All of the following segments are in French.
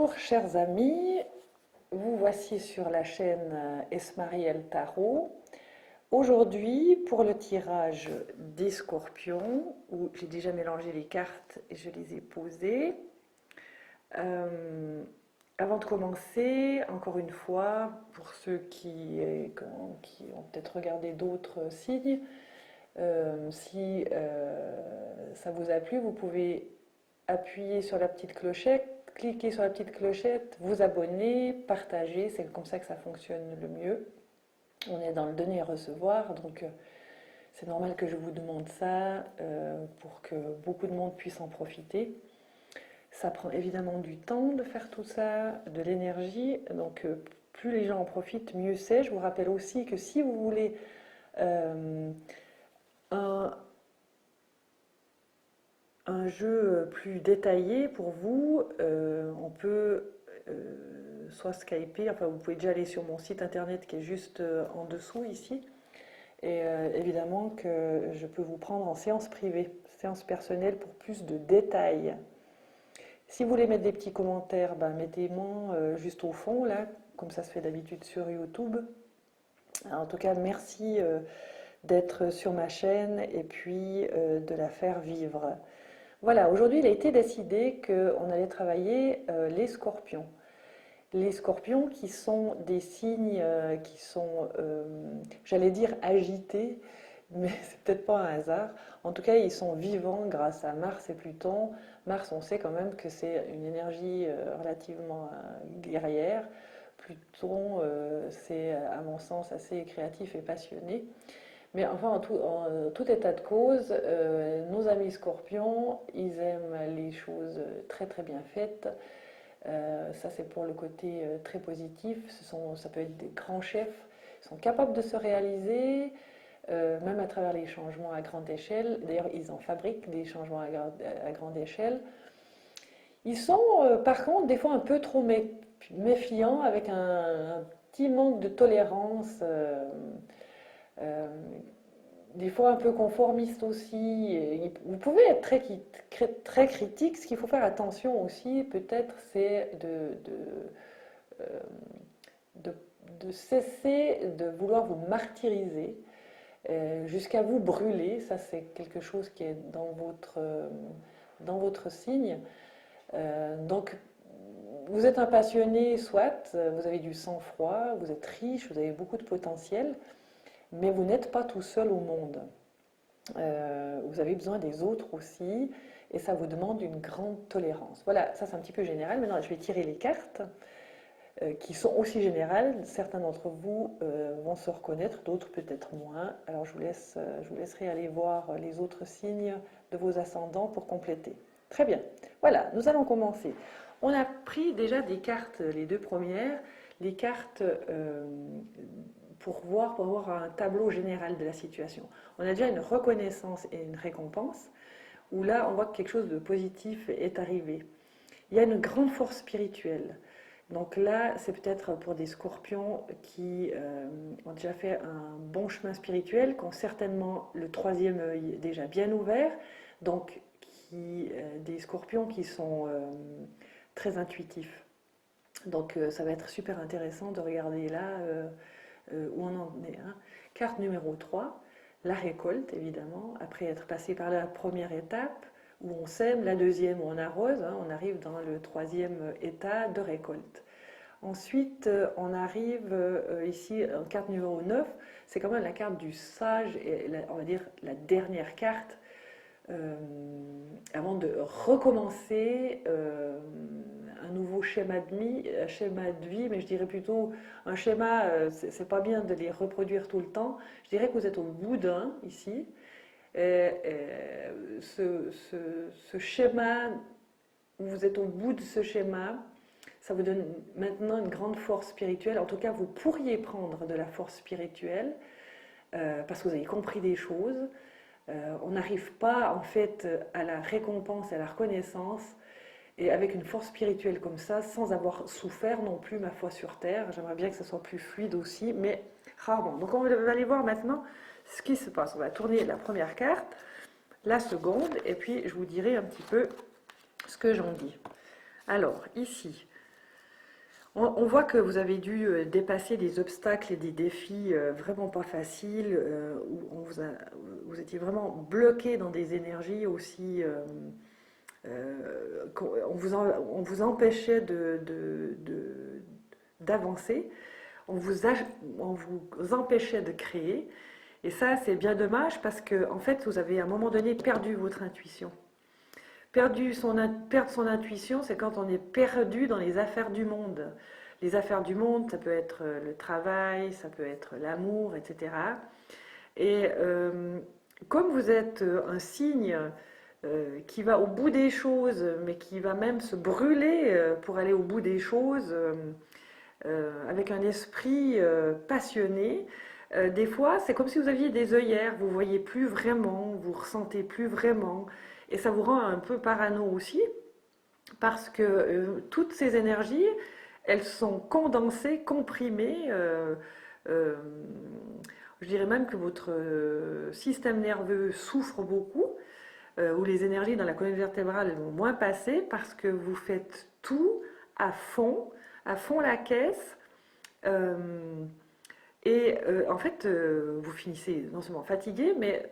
Bonjour chers amis, vous voici sur la chaîne Esmariel Tarot. Aujourd'hui, pour le tirage des scorpions, où j'ai déjà mélangé les cartes et je les ai posées. Avant de commencer, encore une fois, pour ceux qui ont peut-être regardé d'autres signes, si ça vous a plu, vous pouvez appuyer sur la petite clochette, cliquer sur la petite clochette, vous abonner, partager, c'est comme ça que ça fonctionne le mieux. On est dans le donner et recevoir, donc c'est normal que je vous demande ça pour que beaucoup de monde puisse en profiter. Ça prend évidemment du temps de faire tout ça, de l'énergie, donc plus les gens en profitent, mieux c'est. Je vous rappelle aussi que si vous voulez un, un jeu plus détaillé pour vous, on peut soit Skyper, enfin vous pouvez déjà aller sur mon site internet qui est juste en dessous ici, et évidemment que je peux vous prendre en séance privée, séance personnelle pour plus de détails. Si vous voulez mettre des petits commentaires, ben mettez-moi juste au fond là, comme ça se fait d'habitude sur YouTube. Alors, en tout cas, merci d'être sur ma chaîne et puis de la faire vivre. Voilà, aujourd'hui il a été décidé qu'on allait travailler les scorpions. Les scorpions qui sont des signes qui sont, j'allais dire agités, mais c'est peut-être pas un hasard. En tout cas, ils sont vivants grâce à Mars et Pluton. Mars, on sait quand même que c'est une énergie relativement guerrière. Pluton, c'est à mon sens assez créatif et passionné. Mais enfin, en tout état de cause, nos amis scorpions, ils aiment les choses très très bien faites. Ça, c'est pour le côté très positif. Ça peut être des grands chefs. Ils sont capables de se réaliser, même à travers les changements à grande échelle. D'ailleurs, ils en fabriquent des changements à grande échelle. Ils sont, par contre, des fois un peu trop méfiants, avec un petit manque de tolérance. Euh, des fois un peu conformiste aussi. Vous pouvez être très critique. Ce qu'il faut faire attention aussi, peut-être, c'est euh, de, de cesser de vouloir vous martyriser jusqu'à vous brûler. Ça, c'est quelque chose qui est dans votre signe. Donc, vous êtes un passionné, soit, vous avez du sang-froid, vous êtes riche, vous avez beaucoup de potentiel, mais vous n'êtes pas tout seul au monde. Vous avez besoin des autres aussi, et ça vous demande une grande tolérance. Voilà, ça c'est un petit peu général. Maintenant, je vais tirer les cartes qui sont aussi générales. Certains d'entre vous vont se reconnaître, d'autres peut-être moins. Alors je vous laisserai aller voir les autres signes de vos ascendants pour compléter. Très bien. Voilà, nous allons commencer. On a pris déjà des cartes, les deux premières, les cartes pour voir un tableau général de la situation. On a déjà une reconnaissance et une récompense, où là, on voit que quelque chose de positif est arrivé. Il y a une grande force spirituelle. Donc là, c'est peut-être pour des scorpions qui ont déjà fait un bon chemin spirituel, qui ont certainement le troisième œil déjà bien ouvert, donc des scorpions qui sont très intuitifs. Donc ça va être super intéressant de regarder là où on en est. Hein. Carte numéro 3, la récolte évidemment, après être passé par la première étape où on sème, la deuxième où on arrose, hein, on arrive dans le troisième état de récolte. Ensuite, on arrive ici en carte numéro 9, c'est quand même la carte du sage, et on va dire la dernière carte euh, avant de recommencer un nouveau schéma de vie, mais je dirais plutôt un schéma, c'est pas bien de les reproduire tout le temps. Je dirais que vous êtes au bout d'un ici. Ce schéma, vous êtes au bout de ce schéma, ça vous donne maintenant une grande force spirituelle. En tout cas, vous pourriez prendre de la force spirituelle parce que vous avez compris des choses. On n'arrive pas en fait à la récompense, à la reconnaissance, et avec une force spirituelle comme ça, sans avoir souffert non plus, ma foi, sur terre. J'aimerais bien que ça soit plus fluide aussi, mais rarement. Donc on va aller voir maintenant ce qui se passe. On va tourner la première carte, la seconde, et puis je vous dirai un petit peu ce que j'en dis. Alors ici, On voit que vous avez dû dépasser des obstacles et des défis vraiment pas faciles, où vous étiez vraiment bloqué dans des énergies aussi, on vous empêchait d'avancer, on vous, on vous empêchait de créer. Et ça, c'est bien dommage parce que, en fait, vous avez à un moment donné perdu votre intuition. Perdre son intuition, c'est quand on est perdu dans les affaires du monde. Les affaires du monde, ça peut être le travail, ça peut être l'amour, etc. Et comme vous êtes un signe qui va au bout des choses, mais qui va même se brûler pour aller au bout des choses, avec un esprit passionné, des fois, c'est comme si vous aviez des œillères, vous voyez plus vraiment, vous ressentez plus vraiment, et ça vous rend un peu parano aussi, parce que toutes ces énergies, elles sont condensées, comprimées. Euh, je dirais même que votre système nerveux souffre beaucoup, où les énergies dans la colonne vertébrale elles vont moins passer parce que vous faites tout à fond la caisse. euh, en fait, vous finissez non seulement fatigué, mais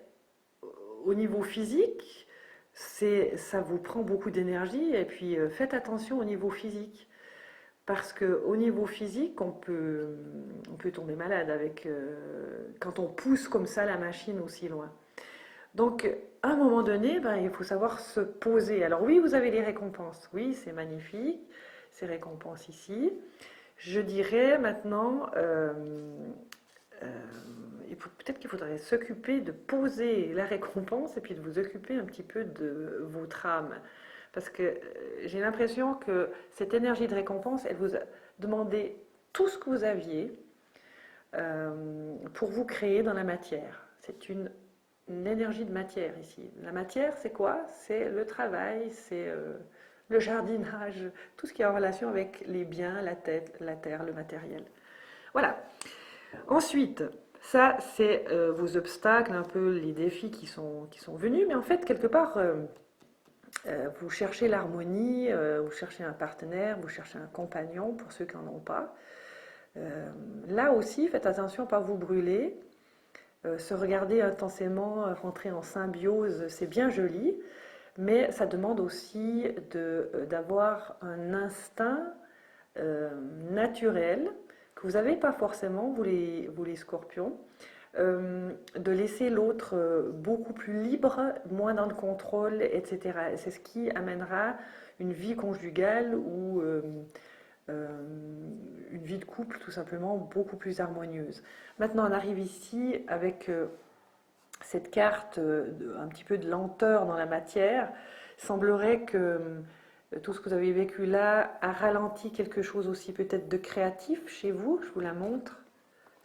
au niveau physique, ça vous prend beaucoup d'énergie. Et puis, faites attention au niveau physique. Parce qu'au niveau physique, on peut tomber malade avec, quand on pousse comme ça la machine aussi loin. Donc, à un moment donné, ben, il faut savoir se poser. Alors oui, vous avez les récompenses. Oui, c'est magnifique, ces récompenses ici. Je dirais maintenant, euh, peut-être qu'il faudrait s'occuper de poser la récompense et puis de vous occuper un petit peu de votre âme. Parce que j'ai l'impression que cette énergie de récompense, elle vous a demandé tout ce que vous aviez pour vous créer dans la matière. C'est une énergie de matière ici. La matière, c'est quoi? C'est le travail, c'est le jardinage, tout ce qui est en relation avec les biens, la tête, la terre, le matériel. Voilà. Ensuite, ça, c'est vos obstacles, un peu les défis qui sont venus, mais en fait, quelque part, vous cherchez l'harmonie, vous cherchez un partenaire, vous cherchez un compagnon pour ceux qui n'en ont pas. Là aussi, faites attention à ne pas vous brûler. Se regarder intensément, rentrer en symbiose, c'est bien joli, mais ça demande aussi d'avoir un instinct naturel que vous n'avez pas forcément, vous les scorpions, de laisser l'autre beaucoup plus libre, moins dans le contrôle, etc. Et c'est ce qui amènera une vie conjugale ou une vie de couple tout simplement beaucoup plus harmonieuse. Maintenant, on arrive ici avec cette carte un petit peu de lenteur dans la matière. Il semblerait que tout ce que vous avez vécu là a ralenti quelque chose aussi peut-être de créatif chez vous. Je vous la montre.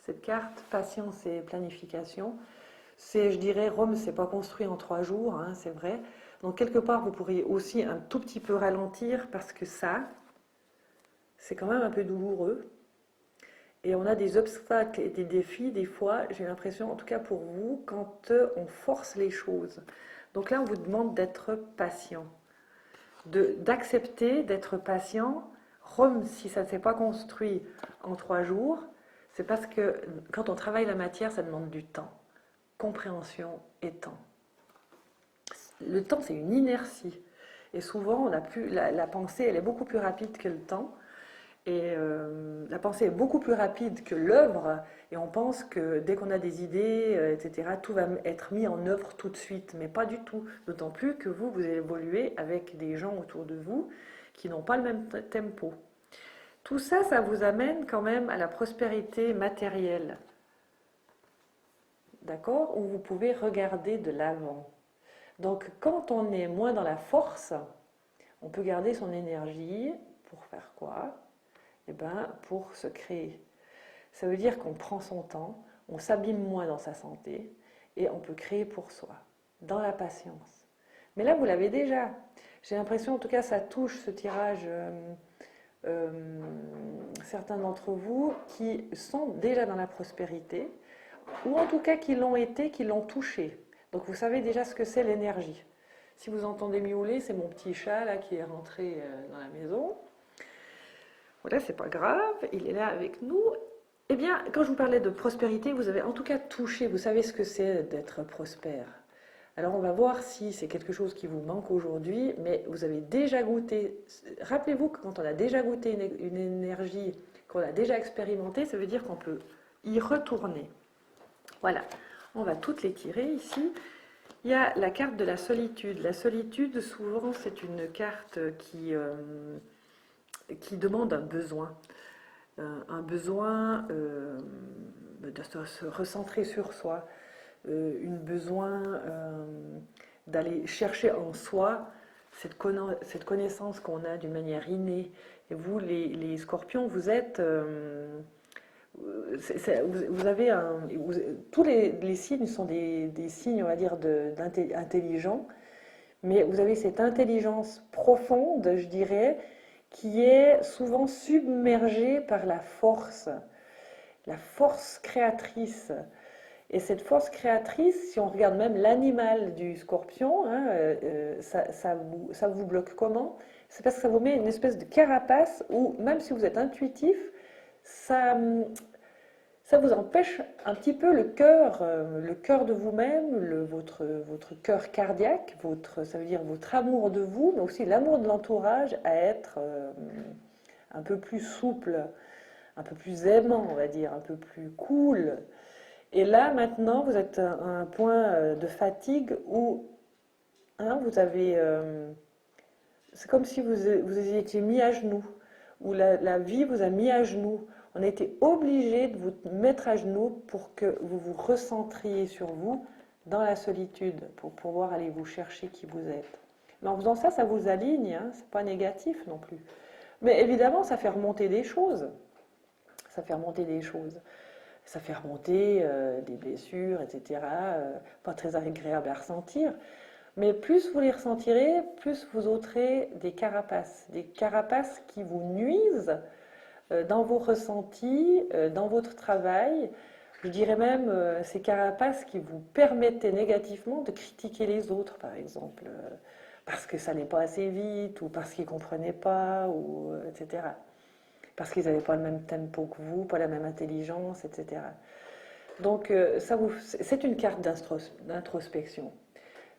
Cette carte, patience et planification. C'est, je dirais, Rome, c'est pas construit en 3 jours, hein, c'est vrai. Donc quelque part, vous pourriez aussi un tout petit peu ralentir parce que ça, c'est quand même un peu douloureux. Et on a des obstacles et des défis, des fois, j'ai l'impression, en tout cas pour vous, quand on force les choses. Donc là, on vous demande d'être patient, d'accepter d'être patient. Rome, si ça ne s'est pas construit en 3 jours, c'est parce que quand on travaille la matière, ça demande du temps. Compréhension et temps. Le temps, c'est une inertie. Et souvent, la pensée, elle est beaucoup plus rapide que le temps. Et la pensée est beaucoup plus rapide que l'œuvre, et on pense que dès qu'on a des idées, etc., tout va être mis en œuvre tout de suite, mais pas du tout. D'autant plus que vous évoluez avec des gens autour de vous qui n'ont pas le même tempo. Tout ça, ça vous amène quand même à la prospérité matérielle, d'accord? Où vous pouvez regarder de l'avant. Donc quand on est moins dans la force, on peut garder son énergie pour faire quoi? Eh ben, pour se créer. Ça veut dire qu'on prend son temps, on s'abîme moins dans sa santé et on peut créer pour soi, dans la patience. Mais là, vous l'avez déjà. J'ai l'impression, en tout cas, ça touche ce tirage certains d'entre vous qui sont déjà dans la prospérité ou en tout cas qui l'ont été, qui l'ont touché. Donc vous savez déjà ce que c'est l'énergie. Si vous entendez miauler, c'est mon petit chat là qui est rentré dans la maison. Voilà, c'est pas grave, il est là avec nous. Eh bien, quand je vous parlais de prospérité, vous avez en tout cas touché, vous savez ce que c'est d'être prospère. Alors on va voir si c'est quelque chose qui vous manque aujourd'hui, mais vous avez déjà goûté. Rappelez-vous que quand on a déjà goûté une énergie, qu'on a déjà expérimentée, ça veut dire qu'on peut y retourner. Voilà, on va toutes les tirer ici. Il y a la carte de la solitude. La solitude, souvent, c'est une carte qui demande un besoin. Un besoin de se recentrer sur soi, un besoin d'aller chercher en soi cette connaissance qu'on a d'une manière innée. Et vous, les scorpions, vous êtes... vous avez tous les signes sont des signes, on va dire, intelligents, mais vous avez cette intelligence profonde, je dirais, qui est souvent submergée par la force créatrice. Et cette force créatrice, si on regarde même l'animal du scorpion, hein, ça vous bloque comment? C'est parce que ça vous met une espèce de carapace où, même si vous êtes intuitif, ça, ça vous empêche un petit peu le cœur de vous-même, votre cœur cardiaque, ça veut dire votre amour de vous, mais aussi l'amour de l'entourage, à être un peu plus souple, un peu plus aimant, on va dire, un peu plus cool. Et là, maintenant, vous êtes à un point de fatigue où hein, c'est comme si vous étiez mis à genoux, où la vie vous a mis à genoux. On a été obligé de vous mettre à genoux pour que vous vous recentriez sur vous dans la solitude, pour pouvoir aller vous chercher qui vous êtes. Mais en faisant ça, ça vous aligne, hein, c'est pas négatif non plus. Mais évidemment, ça fait remonter des choses. Ça fait remonter des choses. Ça fait remonter des blessures, etc. Pas très agréable à ressentir. Mais plus vous les ressentirez, plus vous ôterez des carapaces qui vous nuisent dans vos ressentis, dans votre travail. Je dirais même ces carapaces qui vous permettaient négativement de critiquer les autres, par exemple, parce que ça n'allait pas assez vite, ou parce qu'ils ne comprenaient pas, ou, etc. Parce qu'ils n'avaient pas le même tempo que vous, pas la même intelligence, etc. Donc c'est une carte d'introspection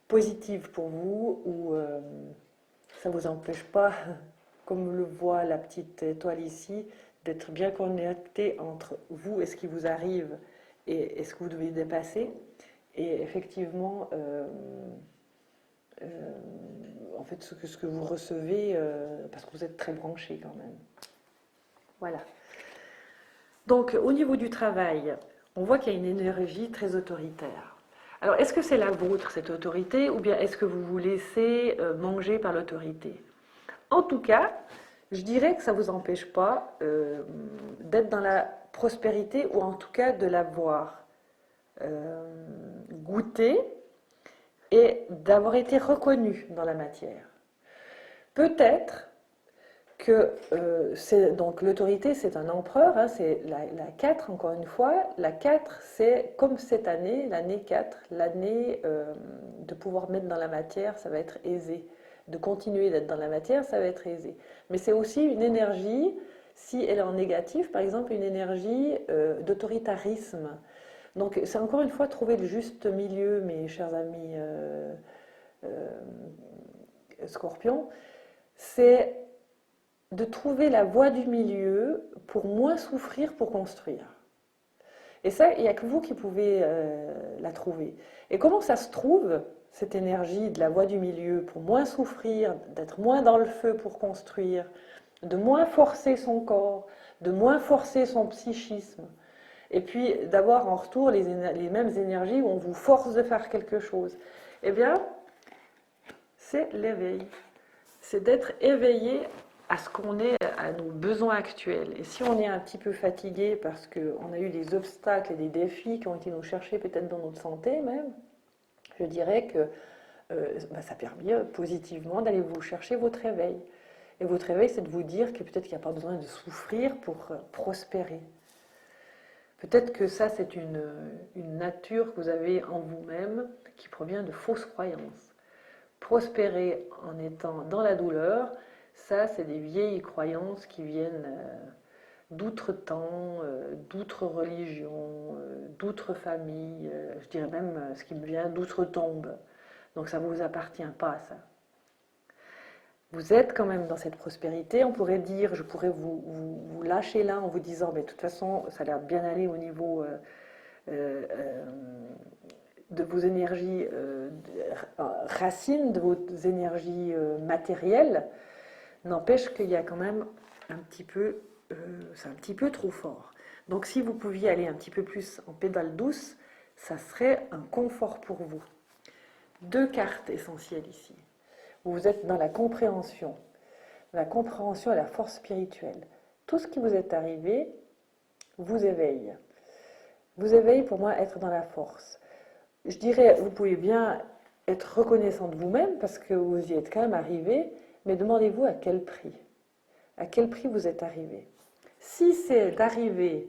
positive pour vous, où ça ne vous empêche pas, comme le voit la petite étoile ici, d'être bien connecté entre vous et ce qui vous arrive et ce que vous devez dépasser. Et effectivement, en fait, ce que vous recevez, parce que vous êtes très branché quand même. Voilà. Donc, au niveau du travail, on voit qu'il y a une énergie très autoritaire. Alors, est-ce que c'est la vôtre, cette autorité, ou bien est-ce que vous vous laissez manger par l'autorité? En tout cas, je dirais que ça ne vous empêche pas d'être dans la prospérité, ou en tout cas de l'avoir goûté et d'avoir été reconnu dans la matière. Peut-être que donc l'autorité, c'est un empereur, hein, c'est la 4, encore une fois. La 4, c'est comme cette année, l'année 4, l'année de pouvoir mettre dans la matière, ça va être aisé. De continuer d'être dans la matière, ça va être aisé. Mais c'est aussi une énergie, si elle est en négatif, par exemple, une énergie d'autoritarisme. Donc c'est encore une fois trouver le juste milieu, mes chers amis euh, scorpions, c'est de trouver la voie du milieu pour moins souffrir pour construire. Et ça, il n'y a que vous qui pouvez la trouver. Et comment ça se trouve, cette énergie de la voie du milieu, pour moins souffrir, d'être moins dans le feu pour construire, de moins forcer son corps, de moins forcer son psychisme, et puis d'avoir en retour les mêmes énergies où on vous force de faire quelque chose? Eh bien, c'est l'éveil. C'est d'être éveillé à ce qu'on est, à nos besoins actuels. Et si on est un petit peu fatigué parce qu'on a eu des obstacles et des défis qui ont été nous chercher peut-être dans notre santé même, je dirais que ça permet positivement d'aller vous chercher votre éveil. Et votre éveil, c'est de vous dire que peut-être qu'il n'y a pas besoin de souffrir pour prospérer. Peut-être que ça, c'est une nature que vous avez en vous-même qui provient de fausses croyances. Prospérer en étant dans la douleur, Ça, c'est des vieilles croyances qui viennent d'outre-temps, d'autres religions, d'autres familles, je dirais même ce qui me vient d'outre-tombe. Donc ça ne vous appartient pas, ça. Vous êtes quand même dans cette prospérité. On pourrait dire, je pourrais vous lâcher là en vous disant, mais de toute façon, ça a l'air de bien aller au niveau euh, de vos énergies racines, de vos énergies matérielles. N'empêche qu'il y a quand même un petit peu, c'est un petit peu trop fort. Donc si vous pouviez aller un petit peu plus en pédale douce, ça serait un confort pour vous. Deux cartes essentielles ici. Vous êtes dans la compréhension et la force spirituelle. Tout ce qui vous est arrivé vous éveille. Vous éveille pour moi être dans la force. Je dirais, vous pouvez bien être reconnaissant de vous-même parce que vous y êtes quand même arrivé, mais demandez-vous à quel prix. À quel prix vous êtes arrivé. Si c'est d'arriver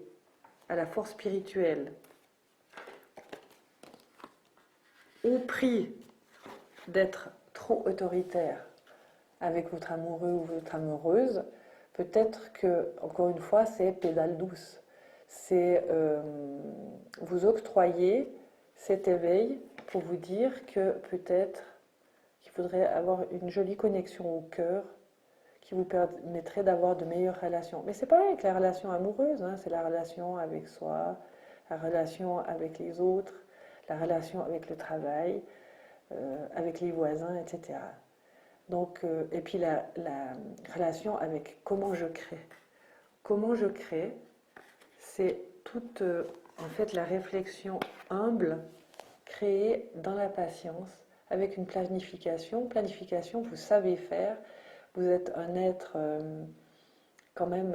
à la force spirituelle au prix d'être trop autoritaire avec votre amoureux ou votre amoureuse, peut-être que, encore une fois, c'est pédale douce. C'est vous octroyer cet éveil pour vous dire que peut-être qu'il faudrait avoir une jolie connexion au cœur qui vous permettrait d'avoir de meilleures relations. Mais c'est pareil avec la relation amoureuse, hein, c'est la relation avec soi, la relation avec les autres, la relation avec le travail, avec les voisins, etc. Donc, et puis la relation avec comment je crée. Comment je crée, c'est toute en fait la réflexion humble créée dans la patience avec une planification. Planification, vous savez faire. Vous êtes un être quand même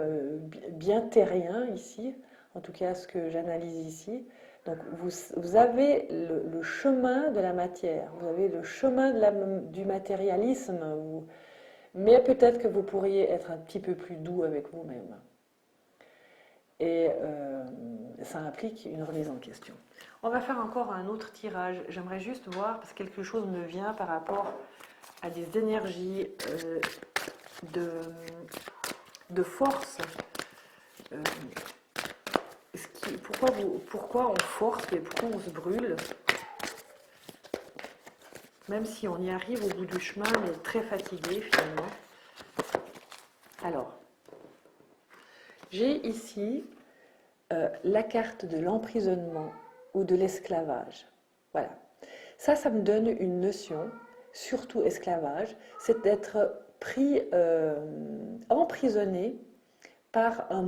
bien terrien ici, en tout cas ce que j'analyse ici. Donc vous avez le chemin de la matière, vous avez le chemin du matérialisme, mais peut-être que vous pourriez être un petit peu plus doux avec vous-même. Et ça implique une remise en question. On va faire encore un autre tirage. J'aimerais juste voir, parce que quelque chose me vient par rapport à des énergies de force. Euh, pourquoi on force et pourquoi on se brûle, même si on y arrive au bout du chemin, mais très fatigué finalement. Alors, j'ai ici la carte de l'emprisonnement ou de l'esclavage. Voilà. Ça me donne une notion, surtout esclavage, c'est d'être pris, emprisonné par un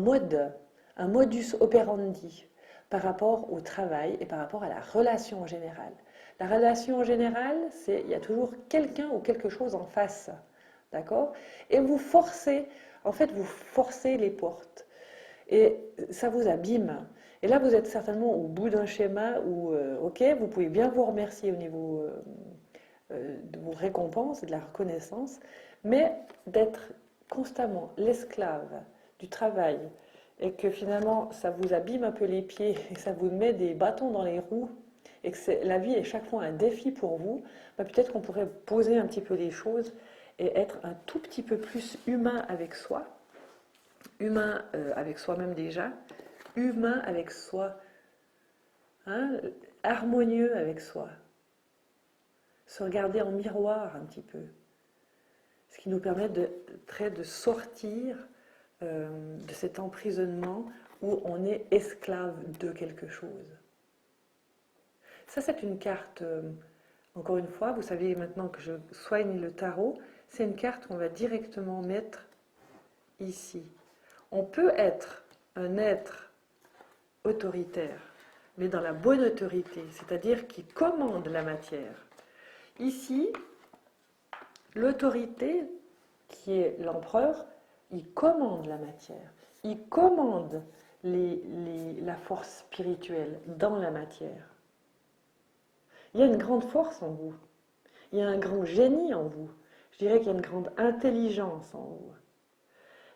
modus operandi par rapport au travail et par rapport à la relation en général. La relation en général, c'est il y a toujours quelqu'un ou quelque chose en face, d'accord? Et vous forcez, en fait, vous forcez les portes. Et ça vous abîme. Et là, vous êtes certainement au bout d'un schéma où, ok, vous pouvez bien vous remercier au niveau de vos récompenses et de la reconnaissance, mais d'être constamment l'esclave du travail et que finalement ça vous abîme un peu les pieds et ça vous met des bâtons dans les roues et que la vie est chaque fois un défi pour vous, bah peut-être qu'on pourrait poser un petit peu les choses et être un tout petit peu plus humain avec soi, humain avec soi-même déjà, humain avec soi, hein, harmonieux avec soi, se regarder en miroir un petit peu, ce qui nous permet de sortir de cet emprisonnement où on est esclave de quelque chose. Ça, c'est une carte, encore une fois, vous savez maintenant que je soigne le tarot, c'est une carte qu'on va directement mettre ici. On peut être un être autoritaire, mais dans la bonne autorité, c'est-à-dire qui commande la matière. Ici, l'autorité, qui est l'empereur, il commande la matière, il commande la force spirituelle dans la matière. Il y a une grande force en vous, il y a un grand génie en vous, je dirais qu'il y a une grande intelligence en vous.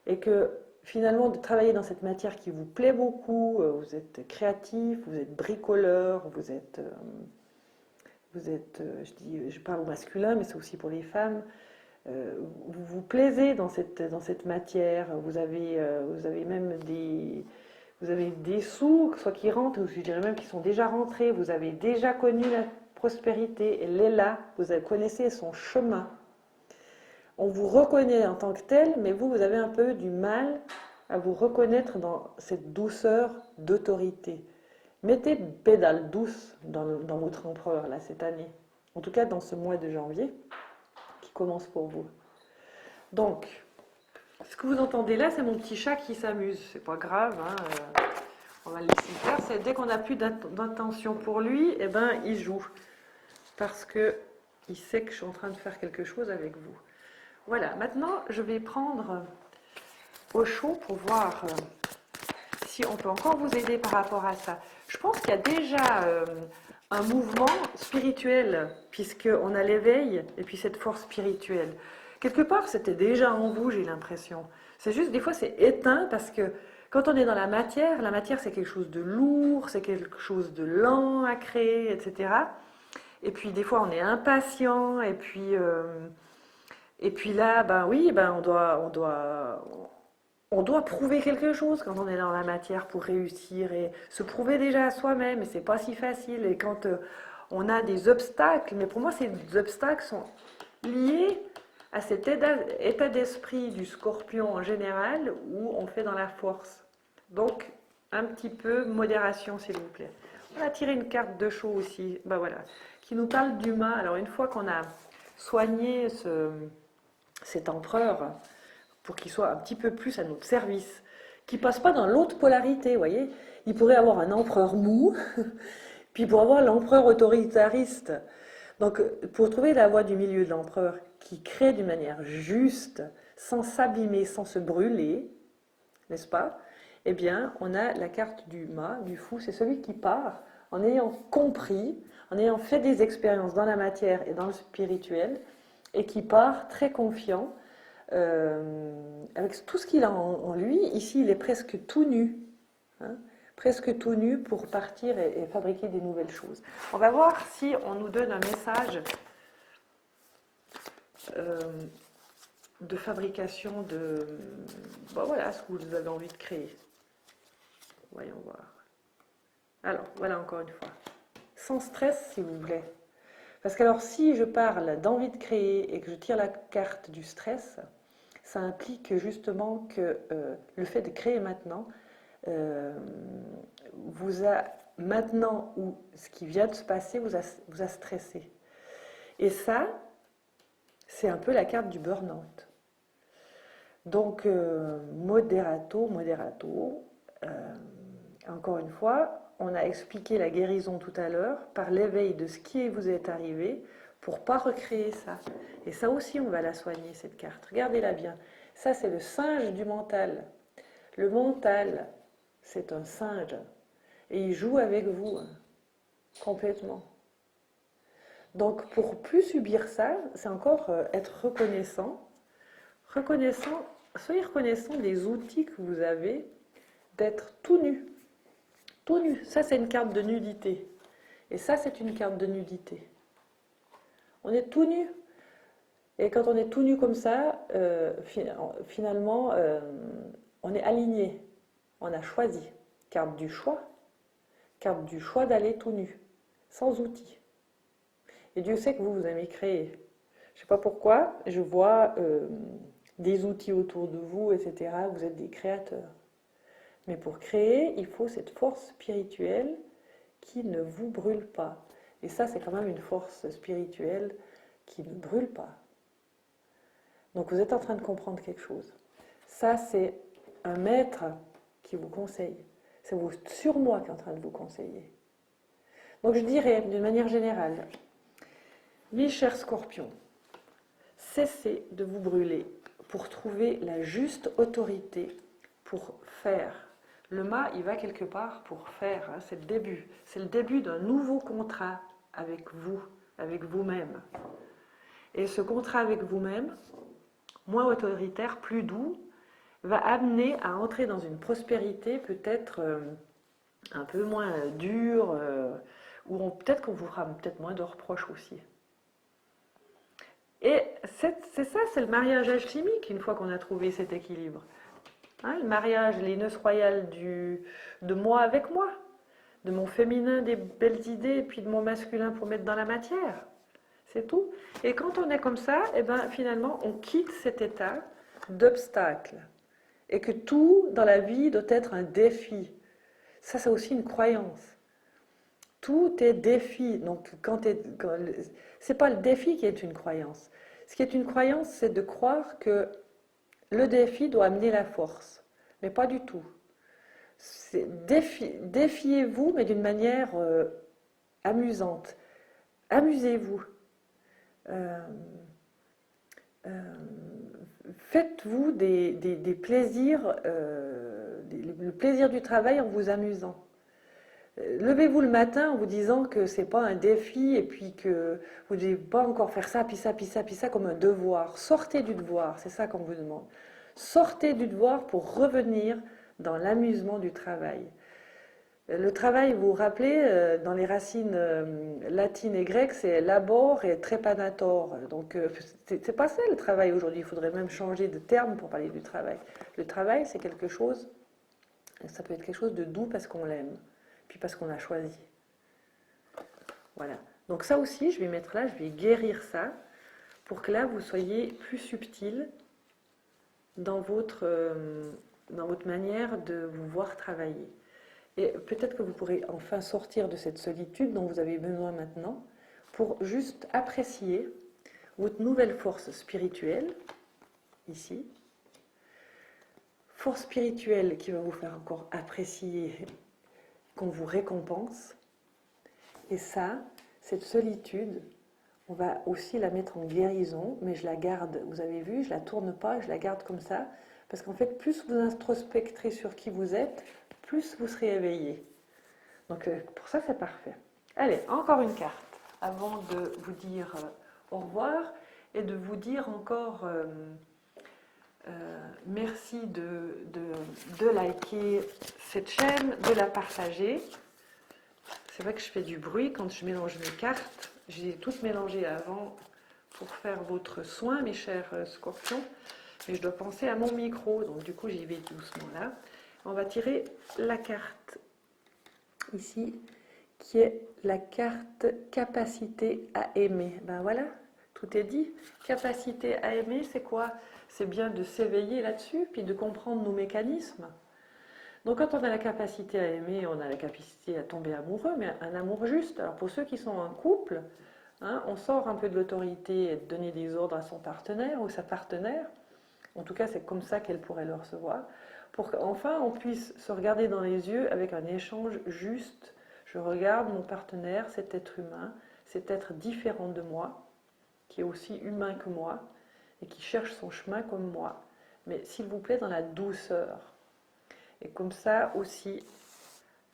Et que finalement, de travailler dans cette matière qui vous plaît beaucoup, vous êtes créatif, vous êtes bricoleur, je parle au masculin, mais c'est aussi pour les femmes, vous vous plaisez dans cette matière, vous avez même vous avez des sous, soit qui rentrent, ou je dirais même qui sont déjà rentrés, vous avez déjà connu la prospérité, elle est là, connaissez son chemin. On vous reconnaît en tant que tel, mais vous avez un peu du mal à vous reconnaître dans cette douceur d'autorité. Mettez une pédale douce dans votre empereur, là, cette année. En tout cas, dans ce mois de janvier, qui commence pour vous. Donc, ce que vous entendez là, c'est mon petit chat qui s'amuse. C'est pas grave, hein, on va le laisser faire. C'est dès qu'on n'a plus d'intention pour lui, eh ben, il joue. Parce que il sait que je suis en train de faire quelque chose avec vous. Voilà, maintenant, je vais prendre au chaud pour voir si on peut encore vous aider par rapport à ça. Je pense qu'il y a déjà un mouvement spirituel, puisqu'on a l'éveil et puis cette force spirituelle. Quelque part, c'était déjà en vous, j'ai l'impression. C'est juste, des fois, c'est éteint parce que quand on est dans la matière c'est quelque chose de lourd, c'est quelque chose de lent à créer, etc. Et puis, des fois, on est impatient, et puis là, ben oui, ben on doit prouver quelque chose quand on est dans la matière pour réussir et se prouver déjà à soi-même, et c'est pas si facile. Et quand on a des obstacles, mais pour moi, ces obstacles sont liés à cet état d'esprit du scorpion en général où on fait dans la force. Donc, un petit peu modération, s'il vous plaît. On a tiré une carte de chaud aussi, ben voilà, qui nous parle d'humain. Alors, une fois qu'on a soigné cet empereur, pour qu'il soit un petit peu plus à notre service, qu'il passe pas dans l'autre polarité, vous voyez. Il pourrait avoir un empereur mou, puis pour avoir l'empereur autoritariste. Donc, pour trouver la voie du milieu de l'empereur qui crée d'une manière juste, sans s'abîmer, sans se brûler, n'est-ce pas? Eh bien, on a la carte du mât, du fou, c'est celui qui part en ayant compris, en ayant fait des expériences dans la matière et dans le spirituel, et qui part très confiant, avec tout ce qu'il a en lui. Ici, il est presque tout nu, hein, presque tout nu pour partir et fabriquer des nouvelles choses. On va voir si on nous donne un message euh, de fabrication de, bon, voilà, ce que vous avez envie de créer. Voyons voir. Alors, voilà encore une fois. Sans stress, si vous voulez. Parce que alors, si je parle d'envie de créer et que je tire la carte du stress, ça implique justement que le fait de créer maintenant vous a maintenant, ou ce qui vient de se passer vous a stressé. Et ça, c'est un peu la carte du burn-out. Donc, moderato, encore une fois, on a expliqué la guérison tout à l'heure par l'éveil de ce qui vous est arrivé pour ne pas recréer ça. Et ça aussi, on va la soigner, cette carte. Regardez-la bien. Ça, c'est le singe du mental. Le mental, c'est un singe. Et il joue avec vous, hein, complètement. Donc, pour plus subir ça, c'est encore être reconnaissant. Soyez reconnaissant des outils que vous avez d'être tout nu. Tout nu. Ça, c'est une carte de nudité. Et ça, c'est une carte de nudité. On est tout nu. Et quand on est tout nu comme ça, finalement, on est aligné. On a choisi. Carte du choix. Carte du choix d'aller tout nu, sans outils. Et Dieu sait que vous aimez créer. Je ne sais pas pourquoi, je vois des outils autour de vous, etc. Vous êtes des créateurs. Mais pour créer, il faut cette force spirituelle qui ne vous brûle pas. Et ça, c'est quand même une force spirituelle qui ne brûle pas. Donc vous êtes en train de comprendre quelque chose. Ça, c'est un maître qui vous conseille. C'est votre surmoi qui est en train de vous conseiller. Donc je dirais, d'une manière générale, mes chers scorpions, cessez de vous brûler pour trouver la juste autorité pour faire. Le mât, il va quelque part pour faire, hein, c'est le début. C'est le début d'un nouveau contrat avec vous, avec vous-même. Et ce contrat avec vous-même, moins autoritaire, plus doux, va amener à entrer dans une prospérité peut-être un peu moins dure, où peut-être qu'on vous fera peut-être moins de reproches aussi. Et c'est ça, c'est le mariage alchimique, une fois qu'on a trouvé cet équilibre. Hein, le mariage, les noces royales de moi avec moi, de mon féminin des belles idées, et puis de mon masculin pour mettre dans la matière. C'est tout. Et quand on est comme ça, eh ben, finalement, on quitte cet état d'obstacle. Et que tout dans la vie doit être un défi. Ça, c'est aussi une croyance. Tout est défi. Donc, c'est pas le défi qui est une croyance. Ce qui est une croyance, c'est de croire que le défi doit amener la force. Mais pas du tout. Défiez-vous, mais d'une manière amusante. Amusez-vous. Euh, euh, Faites-vous des plaisirs, le plaisir du travail en vous amusant. Levez-vous le matin en vous disant que c'est pas un défi et puis que vous ne devez pas encore faire ça, puis ça, puis ça, puis ça comme un devoir. Sortez du devoir, c'est ça qu'on vous demande. Sortez du devoir pour revenir dans l'amusement du travail. Le travail, vous vous rappelez, dans les racines latines et grecques, c'est labor et trepanator. Donc, c'est pas ça le travail aujourd'hui. Il faudrait même changer de terme pour parler du travail. Le travail, c'est quelque chose, ça peut être quelque chose de doux parce qu'on l'aime, puis parce qu'on a choisi. Voilà. Donc ça aussi, je vais mettre là, je vais guérir ça pour que là, vous soyez plus subtil dans votre manière de vous voir travailler. Et peut-être que vous pourrez enfin sortir de cette solitude dont vous avez besoin maintenant pour juste apprécier votre nouvelle force spirituelle, ici. Force spirituelle qui va vous faire encore apprécier qu'on vous récompense. Et ça, cette solitude, on va aussi la mettre en guérison, mais je la garde, vous avez vu, je la tourne pas, je la garde comme ça, parce qu'en fait, plus vous introspecterez sur qui vous êtes, plus vous serez éveillé. Donc pour ça, c'est parfait. Allez, encore une carte avant de vous dire au revoir et de vous dire encore merci de liker cette chaîne, de la partager. C'est vrai que je fais du bruit quand je mélange mes cartes. J'ai toutes mélangées avant pour faire votre soin, mes chers scorpions. Mais je dois penser à mon micro, donc du coup j'y vais doucement là. On va tirer la carte ici, qui est la carte capacité à aimer. Ben voilà, tout est dit. Capacité à aimer, c'est quoi? C'est bien de s'éveiller là-dessus, puis de comprendre nos mécanismes. Donc quand on a la capacité à aimer, on a la capacité à tomber amoureux, mais un amour juste. Alors pour ceux qui sont en couple, hein, on sort un peu de l'autorité et de donner des ordres à son partenaire ou sa partenaire. En tout cas, c'est comme ça qu'elle pourrait le recevoir. Pour qu'enfin on puisse se regarder dans les yeux avec un échange juste. Je regarde mon partenaire, cet être humain, cet être différent de moi, qui est aussi humain que moi et qui cherche son chemin comme moi. Mais s'il vous plaît, dans la douceur. Et comme ça aussi,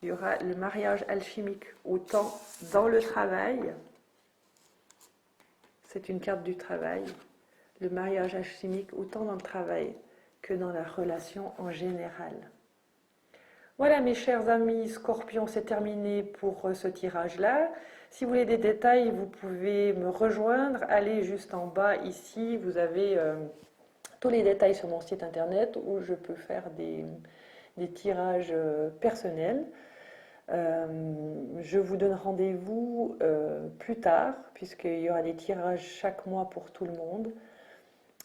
il y aura le mariage alchimique autant dans le travail, c'est une carte du travail, le mariage alchimique autant dans le travail que dans la relation en général. Voilà mes chers amis Scorpions, c'est terminé pour ce tirage-là. Si vous voulez des détails, vous pouvez me rejoindre. Allez juste en bas ici, vous avez tous les détails sur mon site internet où je peux faire des tirages personnels. Je vous donne rendez-vous plus tard, puisqu'il y aura des tirages chaque mois pour tout le monde.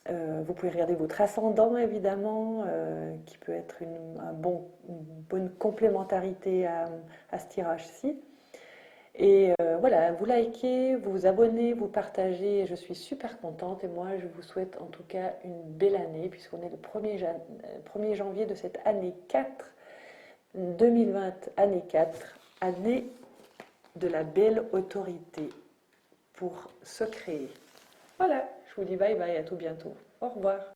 Vous pouvez regarder votre ascendant, évidemment, qui peut être une bonne complémentarité à ce tirage-ci. Et voilà, vous likez, vous vous abonnez, vous partagez, je suis super contente et moi je vous souhaite en tout cas une belle année puisqu'on est le 1er janvier de cette année 4, 2020, année 4, année de la belle autorité pour se créer. Voilà, je vous dis bye bye, à tout bientôt. Au revoir.